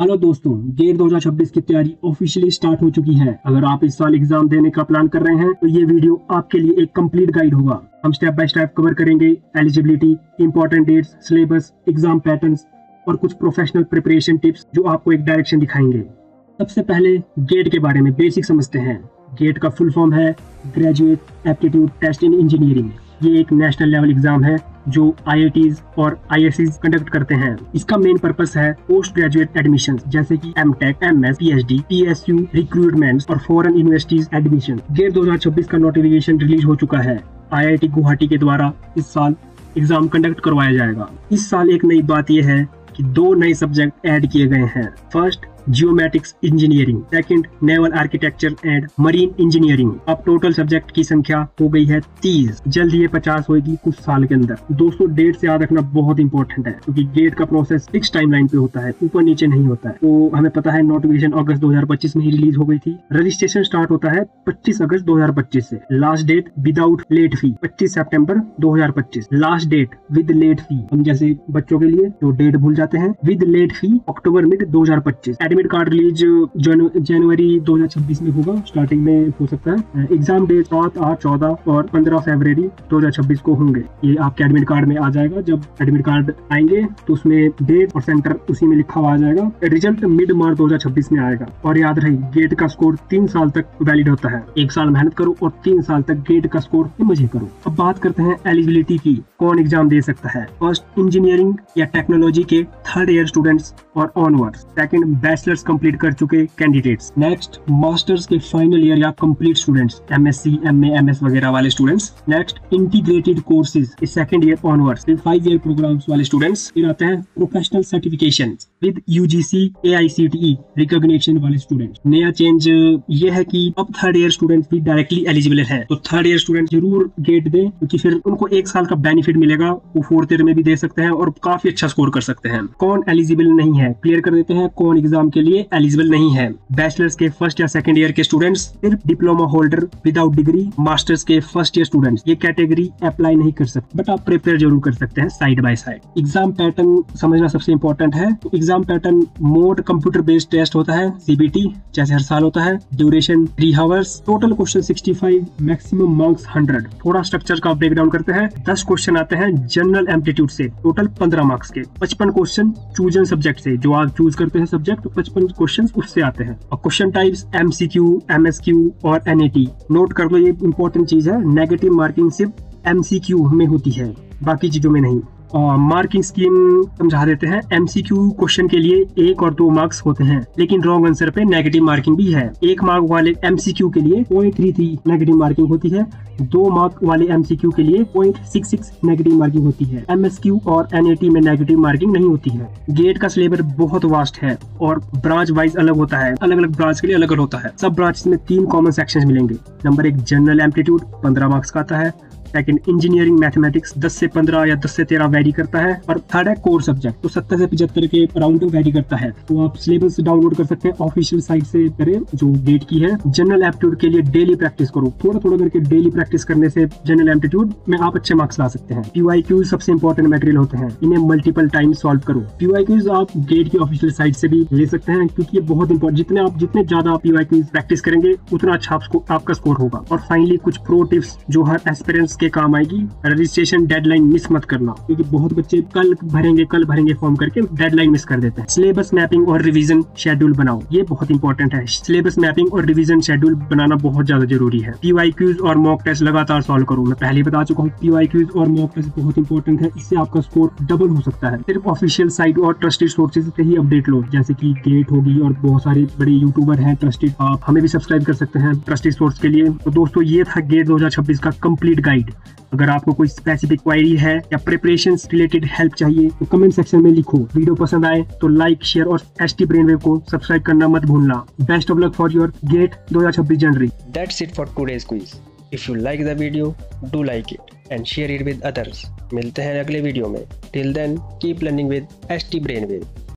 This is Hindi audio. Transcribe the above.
हेलो दोस्तों, गेट 2026 की तैयारी ऑफिशियली स्टार्ट हो चुकी है। अगर आप इस साल एग्जाम देने का प्लान कर रहे हैं तो ये वीडियो आपके लिए एक कंप्लीट गाइड होगा। हम स्टेप बाय स्टेप कवर करेंगे eligibility, important dates, syllabus, exam patterns और कुछ प्रोफेशनल प्रिपरेशन टिप्स जो आपको एक डायरेक्शन दिखाएंगे। सबसे पहले गेट के बारे में बेसिक समझते हैं। गेट का फुल फॉर्म है graduate aptitude test in engineering. ये एक नेशनल लेवल एग्जाम है जो IITs और ISCs कंडक्ट करते हैं। इसका मेन पर्पस है पोस्ट ग्रेजुएट एडमिशन जैसे कि MTech, MS, PhD, PSU recruitment और फॉरेन यूनिवर्सिटीज एडमिशन। गेट 2026 का नोटिफिकेशन रिलीज हो चुका है। IIT गुवाहाटी के द्वारा इस साल एग्जाम कंडक्ट करवाया जाएगा। इस साल एक नई बात यह है कि 2 नए सब्जेक्ट ऐड किए गए हैं। First geometrics engineering, second naval architecture and marine engineering. अब टोटल सब्जेक्ट की संख्या हो गई है 30। जल्द ये 50 होगी कुछ साल के अंदर। दोस्तों, डेट से याद रखना बहुत इंपॉर्टेंट है क्योंकि गेट का प्रोसेस फिक्स टाइमलाइन पे होता है, ऊपर नीचे नहीं होता है। तो हमें पता है नोटिफिकेशन अगस्त 2025 में ही रिलीज हो गई थी। रजिस्ट्रेशन स्टार्ट होता है 25 अगस्त 2025 से। Last date without late fee 25 सितंबर 2025। Last date with late fee, हम जैसे बच्चों के लिए जो डेट भूल जाते हैं, with late fee October mid 2025। Admit card release जनवरी 2026 में होगा, स्टार्टिंग में हो सकता है। एग्जाम डेट 7, 8, 14 और 15 फरवरी 2026 को होंगे। ये आपके एडमिट कार्ड में आ जाएगा। जब एडमिट कार्ड आएंगे तो उसमें डेट और सेंटर उसी में लिखा हुआ आ जाएगा। रिजल्ट मिड मार्च 2026 में आएगा। और याद रहे, गेट का स्कोर 3 साल तक वैलिड होता है। 1 साल मेहनत करो और 3 साल तक गेट का स्कोर मजे करो। अब बात करते हैं एलिजिबिलिटी की, कौन एग्जाम दे सकता है। फर्स्ट इंजीनियरिंग या टेक्नोलॉजी के 3rd ईयर स्टूडेंट्स और ऑनवर्ड्स। सेकंड बैचलर्स कंप्लीट कर चुके कैंडिडेट्स। नेक्स्ट मास्टर्स के फाइनल ईयर या complete students, MSc, MA, MS वगैरह वाले students. Next integrated courses 2nd year onwards, 5 year programmes वाले स्टूडेंट्स। फिर आते हैं professional certification with UGC AICTE recognition वाले स्टूडेंट्स। नया चेंज ये है कि अब 3rd ईयर स्टूडेंट्स भी डायरेक्टली एलिजिबल है। तो 3rd ईयर स्टूडेंट जरूर गेट दें क्योंकि फिर उनको 1 साल का बेनिफिट मिलेगा। वो 4th ईयर में भी दे सकते हैं और काफी अच्छा स्कोर कर सकते हैं। कौन एलिजिबल नहीं है, क्लियर कर देते हैं कौन एग्जाम के लिए एलिजिबल नहीं है। बैचलर्स के 1st या 2nd ईयर के स्टूडेंट्स, फिर diploma holder without degree, masters के 1st ईयर स्टूडेंट्स। ये कैटेगरी अप्लाई नहीं कर सकते बट आप प्रिपेयर जरूर कर सकते हैं side by side. Exam pattern समझना सबसे इंपॉर्टेंट है। तो exam pattern mode computer based test होता है, CBT जैसे हर साल होता है। Duration 3 hours, total question 65, maximum marks 100। थोड़ा स्ट्रक्चर का ब्रेकडाउन करते हैं। 10 क्वेश्चन आते हैं जनरल एप्टीट्यूड से, टोटल 15 मार्क्स के। 55 क्वेश्चन चूजन सब्जेक्ट से, जो आप चूज करते हैं सब्जेक्ट, 55 क्वेश्चन उससे आते हैं। और क्वेश्चन टाइप्स MCQ, MSQ और NAT। नोट कर लो, ये इंपॉर्टेंट चीज है। नेगेटिव मार्किंग सिर्फ MCQ में होती है, बाकी चीजों में नहीं। मार्किंग स्कीम समझा देते हैं। MCQ क्वेश्चन के लिए 1 और 2 मार्क्स होते हैं, लेकिन रॉन्ग आंसर पे नेगेटिव मार्किंग भी है। 1 मार्क वाले MCQ के लिए 0.33 नेगेटिव मार्किंग होती है। 2 मार्क वाले MCQ के लिए 0.66 नेगेटिव मार्किंग होती है। MSQ और NAT में नेगेटिव मार्किंग नहीं होती है। गेट का सिलेबस बहुत वास्ट है और ब्रांच वाइज अलग होता है, अलग अलग ब्रांच के लिए अलग अलग होता है। सब ब्रांच में 3 कॉमन सेक्शन मिलेंगे। नंबर 1 जनरल एप्टीट्यूड 15 मार्क्स का आता है। सेकंड इंजीनियरिंग मैथमेटिक्स 10 से 15 या 10 से 13 वेरी करता है। और थर्ड है कोर सब्जेक्ट, तो 70 से 75 के अराउंड वेरी करता है। तो आप सिलेबस डाउनलोड कर सकते हैं ऑफिशियल साइट से, करें जो गेट की है। जनरल एप्टीट्यूड के लिए डेली प्रैक्टिस करो, थोड़ा थोड़ा करके डेली प्रैक्टिस करने से जनरल एप्टीट्यूड में आप अच्छे मार्क्स ला सकते हैं। PYQ सबसे इंपॉर्टेंट मटेरियल होते हैं, इन्हें मल्टीपल टाइम सॉल्व करो। PYQ आप गेट की ऑफिशियल साइट से भी ले सकते हैं क्योंकि ये बहुत इंपॉर्टेंट। जितने ज्यादा PYQ प्रैक्टिस करेंगे उतना अच्छा आपका स्कोर होगा। और फाइनली कुछ प्रो टिप्स जो हर एस्पिरेंट्स के काम आएगी। रजिस्ट्रेशन डेडलाइन मिस मत करना क्योंकि बहुत बच्चे कल भरेंगे फॉर्म करके डेडलाइन मिस कर देते हैं। सिलेबस मैपिंग और रिवीजन शेड्यूल बनाओ, ये बहुत इंपॉर्टेंट है। सिलेबस मैपिंग और रिवीजन शेड्यूल बनाना बहुत ज्यादा जरूरी है। PYQs और मॉक टेस्ट लगातार सॉल्व करो। मैं पहले बता चुका हूँ, PYQs और मॉक टेस्ट बहुत इंपॉर्टेंट है। इससे आपका स्कोर डबल हो सकता है। सिर्फ ऑफिशियल साइट और ट्रस्टेड सोर्सेज से ही अपडेट लो, जैसे कि गेट होगी और बहुत सारे बड़े यूट्यूबर हैं ट्रस्टेड। आप हमें भी सब्सक्राइब कर सकते हैं ट्रस्टेड सोर्स के लिए। तो दोस्तों, ये था गेट 2026 का कंप्लीट गाइड। अगर आपको कोई स्पेसिफिक क्वेरी है या प्रिपरेशन रिलेटेड हेल्प चाहिए तो कमेंट सेक्शन में लिखो। वीडियो पसंद आए तो लाइक, शेयर और ST ब्रेनवेव को सब्सक्राइब करना मत भूलना। Best of luck for your GATE 2026 जनवरी। That's it for today's quiz. If you like the video, do like it and share it with others. मिलते हैं अगले वीडियो में। Till then, keep learning with ST Brainwave.